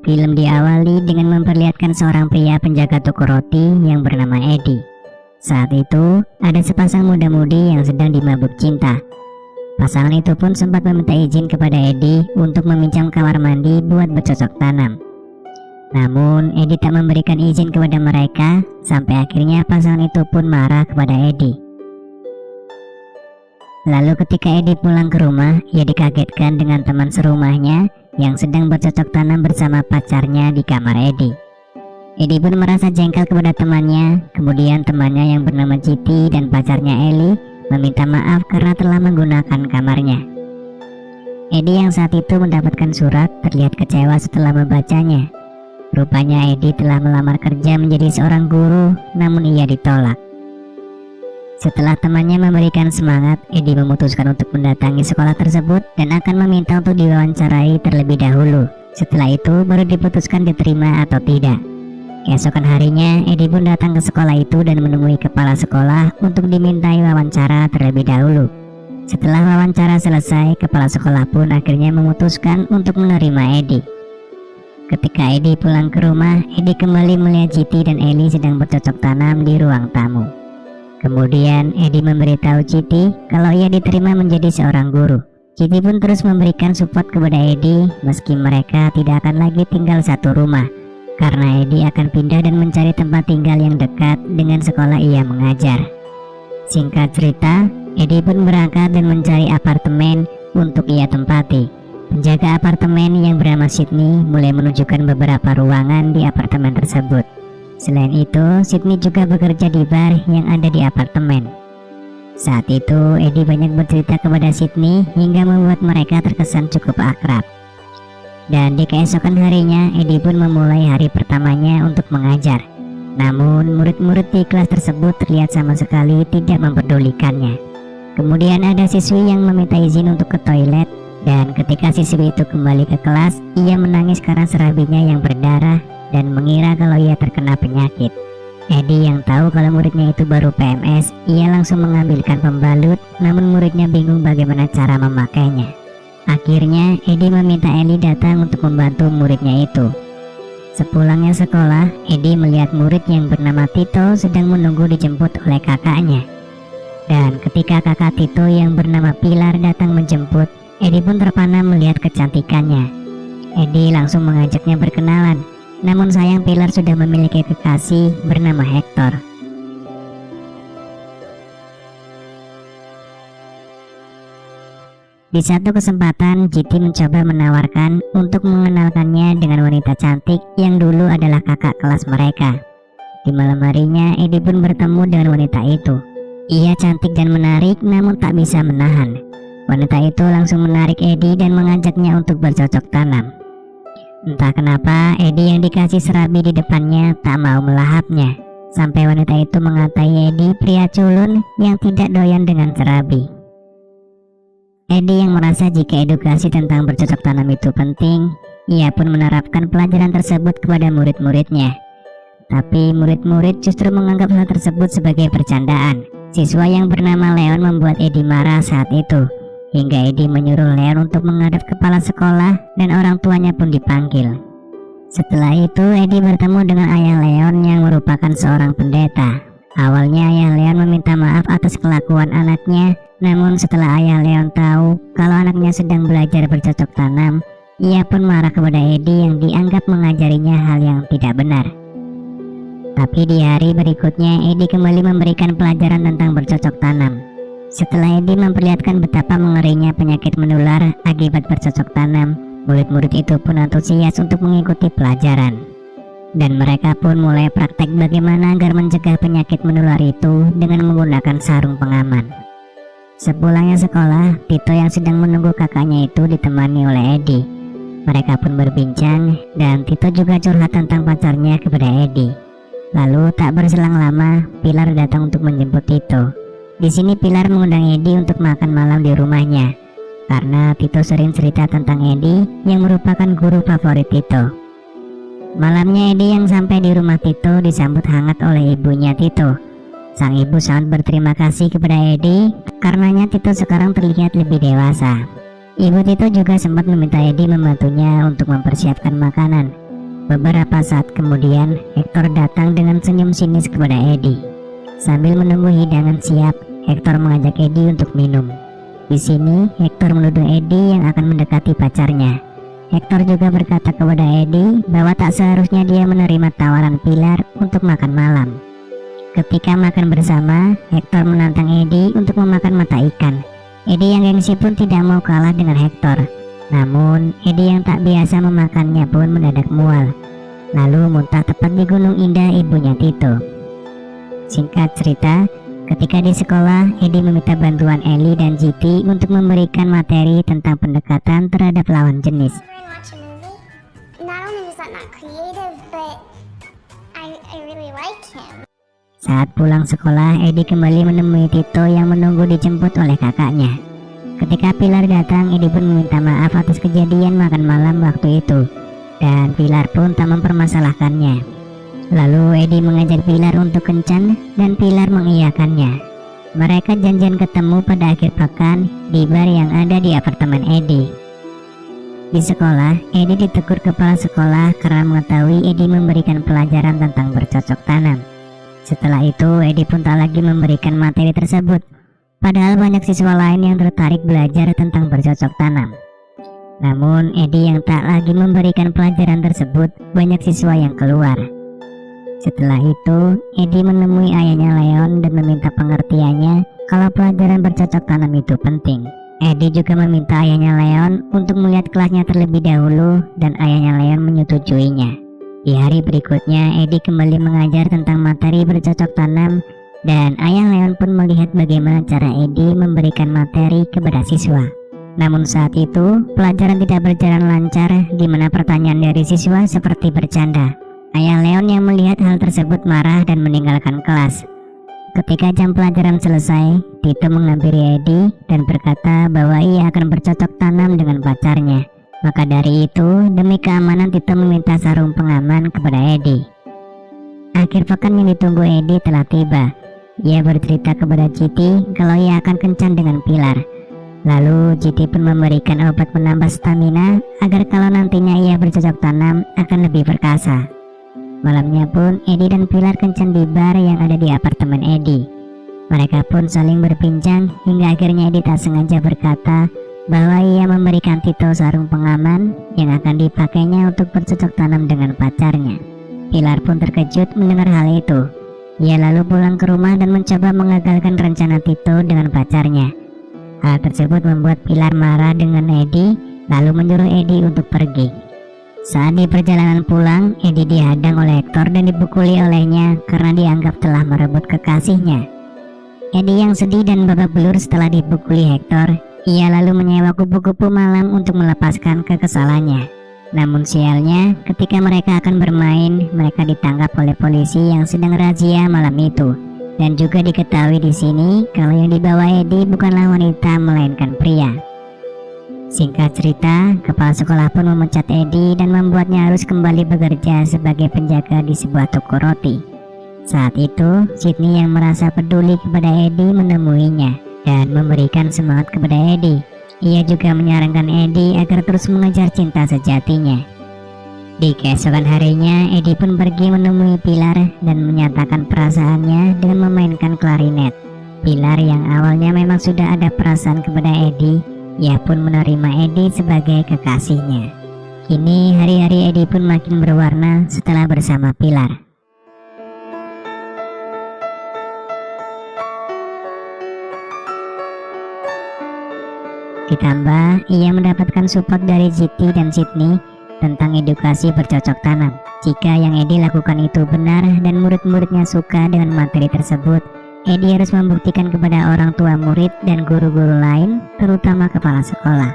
Film diawali dengan memperlihatkan seorang pria penjaga toko roti yang bernama Edi. Saat itu, ada sepasang muda-mudi yang sedang dimabuk cinta. Pasangan itu pun sempat meminta izin kepada Edi untuk meminjam kamar mandi buat bercocok tanam. Namun, Edi tak memberikan izin kepada mereka, sampai akhirnya pasangan itu pun marah kepada Edi. Lalu ketika Edi pulang ke rumah, ia dikagetkan dengan teman serumahnya yang sedang bercocok tanam bersama pacarnya di kamar Edi. Edi pun merasa jengkel kepada temannya. Kemudian temannya yang bernama Citi dan pacarnya Eli meminta maaf karena telah menggunakan kamarnya. Edi yang saat itu mendapatkan surat terlihat kecewa setelah membacanya. Rupanya Edi telah melamar kerja menjadi seorang guru, namun ia ditolak. Setelah temannya memberikan semangat, Edi memutuskan untuk mendatangi sekolah tersebut dan akan meminta untuk diwawancarai terlebih dahulu. Setelah itu baru diputuskan diterima atau tidak. Keesokan harinya, Edi pun datang ke sekolah itu dan menemui kepala sekolah untuk dimintai wawancara terlebih dahulu. Setelah wawancara selesai, kepala sekolah pun akhirnya memutuskan untuk menerima Edi. Ketika Edi pulang ke rumah, Edi kembali melihat Citi dan Eli sedang bercocok tanam di ruang tamu. Kemudian Edi memberitahu Citi kalau ia diterima menjadi seorang guru. Citi pun terus memberikan support kepada Edi meski mereka tidak akan lagi tinggal satu rumah, karena Edi akan pindah dan mencari tempat tinggal yang dekat dengan sekolah ia mengajar. Singkat cerita, Edi pun berangkat dan mencari apartemen untuk ia tempati. Penjaga apartemen yang bernama Sydney mulai menunjukkan beberapa ruangan di apartemen tersebut. Selain itu, Sydney juga bekerja di bar yang ada di apartemen. Saat itu, Edi banyak bercerita kepada Sydney hingga membuat mereka terkesan cukup akrab. Dan di keesokan harinya, Edi pun memulai hari pertamanya untuk mengajar. Namun, murid-murid di kelas tersebut terlihat sama sekali tidak memperdulikannya. Kemudian ada siswi yang meminta izin untuk ke toilet, dan ketika siswi itu kembali ke kelas, ia menangis karena serabinya yang berdarah dan mengira kalau ia terkena penyakit. Edi yang tahu kalau muridnya itu baru PMS, ia langsung mengambilkan pembalut, namun muridnya bingung bagaimana cara memakainya. Akhirnya Edi meminta Eli datang untuk membantu muridnya itu. Sepulangnya sekolah, Edi melihat murid yang bernama Tito sedang menunggu dijemput oleh kakaknya. Dan ketika kakak Tito yang bernama Pilar datang menjemput, Edi pun terpana melihat kecantikannya. Edi langsung mengajaknya berkenalan. Namun sayang Pilar sudah memiliki kekasih bernama Hector. Di satu kesempatan, Citi mencoba menawarkan untuk mengenalkannya dengan wanita cantik yang dulu adalah kakak kelas mereka. Di malam harinya, Edi pun bertemu dengan wanita itu. Ia cantik dan menarik, namun tak bisa menahan. Wanita itu langsung menarik Edi dan mengajaknya untuk bercocok tanam. Entah kenapa Edi yang dikasih serabi di depannya tak mau melahapnya, sampai wanita itu mengatai Edi pria culun yang tidak doyan dengan serabi. Edi yang merasa jika edukasi tentang bercocok tanam itu penting, ia pun menerapkan pelajaran tersebut kepada murid-muridnya. Tapi murid-murid justru menganggap hal tersebut sebagai percandaan. Siswa yang bernama Leon membuat Edi marah saat itu, hingga Edi menyuruh Leon untuk menghadap kepala sekolah dan orang tuanya pun dipanggil. Setelah itu Edi bertemu dengan ayah Leon yang merupakan seorang pendeta. Awalnya ayah Leon meminta maaf atas kelakuan anaknya, namun setelah ayah Leon tahu kalau anaknya sedang belajar bercocok tanam, ia pun marah kepada Edi yang dianggap mengajarinya hal yang tidak benar. Tapi di hari berikutnya Edi kembali memberikan pelajaran tentang bercocok tanam. Setelah Edi memperlihatkan betapa mengerinya penyakit menular akibat bercocok tanam, murid-murid itu pun antusias untuk mengikuti pelajaran. Dan mereka pun mulai praktek bagaimana agar mencegah penyakit menular itu dengan menggunakan sarung pengaman. Sepulangnya sekolah, Tito yang sedang menunggu kakaknya itu ditemani oleh Edi. Mereka pun berbincang dan Tito juga curhat tentang pacarnya kepada Edi. Lalu tak berselang lama, Pilar datang untuk menjemput Tito. Di sini Pilar mengundang Edi untuk makan malam di rumahnya, karena Tito sering cerita tentang Edi yang merupakan guru favorit Tito. Malamnya Edi yang sampai di rumah Tito disambut hangat oleh ibunya Tito. Sang ibu sangat berterima kasih kepada Edi, karenanya Tito sekarang terlihat lebih dewasa. Ibu Tito juga sempat meminta Edi membantunya untuk mempersiapkan makanan. Beberapa saat kemudian, Hector datang dengan senyum sinis kepada Eddie. Sambil menunggu hidangan siap, Hector mengajak Eddie untuk minum. Di sini, Hector menuduh Eddie yang akan mendekati pacarnya. Hector juga berkata kepada Eddie bahwa tak seharusnya dia menerima tawaran Pilar untuk makan malam. Ketika makan bersama, Hector menantang Eddie untuk memakan mata ikan. Eddie yang gengsi pun tidak mau kalah dengan Hector. Namun, Eddie yang tak biasa memakannya pun mendadak mual, lalu muntah tepat di Gunung Indah ibunya Tito. Singkat cerita, ketika di sekolah, Eddie meminta bantuan Ellie dan GT untuk memberikan materi tentang pendekatan terhadap lawan jenis. Saat pulang sekolah, Eddie kembali menemui Tito yang menunggu dijemput oleh kakaknya. Ketika Pilar datang, Eddie pun meminta maaf atas kejadian makan malam waktu itu, dan Pilar pun tak mempermasalahkannya. Lalu Eddie mengajak Pilar untuk kencan dan Pilar mengiyakannya. Mereka janjian ketemu pada akhir pekan di bar yang ada di apartemen Eddie. Di sekolah, Eddie ditegur kepala sekolah karena mengetahui Eddie memberikan pelajaran tentang bercocok tanam. Setelah itu, Eddie pun tak lagi memberikan materi tersebut. Padahal banyak siswa lain yang tertarik belajar tentang bercocok tanam. Namun Eddie yang tak lagi memberikan pelajaran tersebut, banyak siswa yang keluar. Setelah itu, Eddie menemui ayahnya Leon dan meminta pengertiannya kalau pelajaran bercocok tanam itu penting. Eddie juga meminta ayahnya Leon untuk melihat kelasnya terlebih dahulu dan ayahnya Leon menyetujuinya. Di hari berikutnya, Eddie kembali mengajar tentang materi bercocok tanam. Dan ayah Leon pun melihat bagaimana cara Eddie memberikan materi kepada siswa. Namun saat itu, pelajaran tidak berjalan lancar di mana pertanyaan dari siswa seperti bercanda. Ayah Leon yang melihat hal tersebut marah dan meninggalkan kelas. Ketika jam pelajaran selesai, Tito menghampiri Eddie dan berkata bahwa ia akan bercocok tanam dengan pacarnya. Maka dari itu, demi keamanan Tito meminta sarung pengaman kepada Eddie. Akhir pekan yang ditunggu Eddie telah tiba. Ia bercerita kepada GT kalau ia akan kencan dengan Pilar. Lalu GT pun memberikan obat penambah stamina agar kalau nantinya ia bercocok tanam akan lebih perkasa. Malamnya pun Eddie dan Pilar kencan di bar yang ada di apartemen Eddie. Mereka pun saling berbincang hingga akhirnya Eddie tak sengaja berkata bahwa ia memberikan Tito sarung pengaman yang akan dipakainya untuk bercocok tanam dengan pacarnya. Pilar pun terkejut mendengar hal itu. Ia lalu pulang ke rumah dan mencoba mengagalkan rencana Tito dengan pacarnya. Hal tersebut membuat Pilar marah dengan Eddie, lalu menyuruh Eddie untuk pergi. Saat di perjalanan pulang, Eddie dihadang oleh Hector dan dipukuli olehnya karena dianggap telah merebut kekasihnya. Eddie yang sedih dan babak belur setelah dipukuli Hector, ia lalu menyewa kupu-kupu malam untuk melepaskan kekesalannya. Namun sialnya, ketika mereka akan bermain, mereka ditangkap oleh polisi yang sedang razia malam itu. Dan juga diketahui di sini kalau yang dibawa Eddie bukanlah wanita melainkan pria. Singkat cerita, kepala sekolah pun memecat Eddie dan membuatnya harus kembali bekerja sebagai penjaga di sebuah toko roti. Saat itu, Sydney yang merasa peduli kepada Eddie menemuinya dan memberikan semangat kepada Eddie. Ia juga menyarankan Eddie agar terus mengejar cinta sejatinya. Di keesokan harinya, Eddie pun pergi menemui Pilar dan menyatakan perasaannya dengan memainkan klarinet. Pilar yang awalnya memang sudah ada perasaan kepada Eddie, ia pun menerima Eddie sebagai kekasihnya. Kini hari-hari Eddie pun makin berwarna setelah bersama Pilar. Ditambah, ia mendapatkan support dari GT dan Sydney tentang edukasi bercocok tanam. Jika yang Eddie lakukan itu benar dan murid-muridnya suka dengan materi tersebut, Eddie harus membuktikan kepada orang tua murid dan guru-guru lain, terutama kepala sekolah.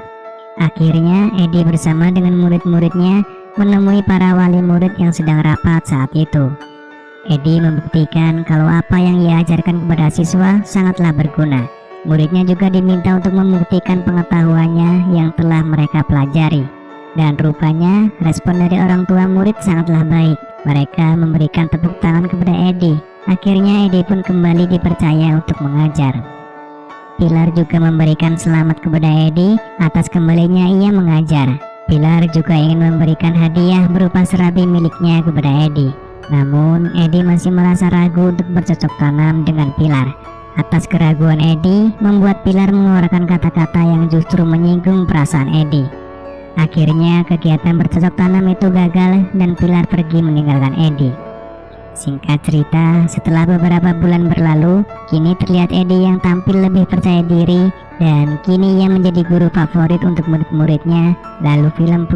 Akhirnya, Eddie bersama dengan murid-muridnya menemui para wali murid yang sedang rapat saat itu. Eddie membuktikan kalau apa yang ia ajarkan kepada siswa sangatlah berguna. Muridnya juga diminta untuk membuktikan pengetahuannya yang telah mereka pelajari. Dan rupanya respon dari orang tua murid sangatlah baik. Mereka memberikan tepuk tangan kepada Eddie. Akhirnya Eddie pun kembali dipercaya untuk mengajar. Pilar juga memberikan selamat kepada Eddie atas kembalinya ia mengajar. Pilar juga ingin memberikan hadiah berupa serabi miliknya kepada Edi. Namun Edi masih merasa ragu untuk bercocok tanam dengan Pilar. Atas keraguan Edi membuat Pilar mengeluarkan kata-kata yang justru menyinggung perasaan Edi. Akhirnya kegiatan bercocok tanam itu gagal dan Pilar pergi meninggalkan Edi. Singkat cerita, setelah beberapa bulan berlalu, kini terlihat Edi yang tampil lebih percaya diri dan kini ia menjadi guru favorit untuk murid-muridnya. Lalu film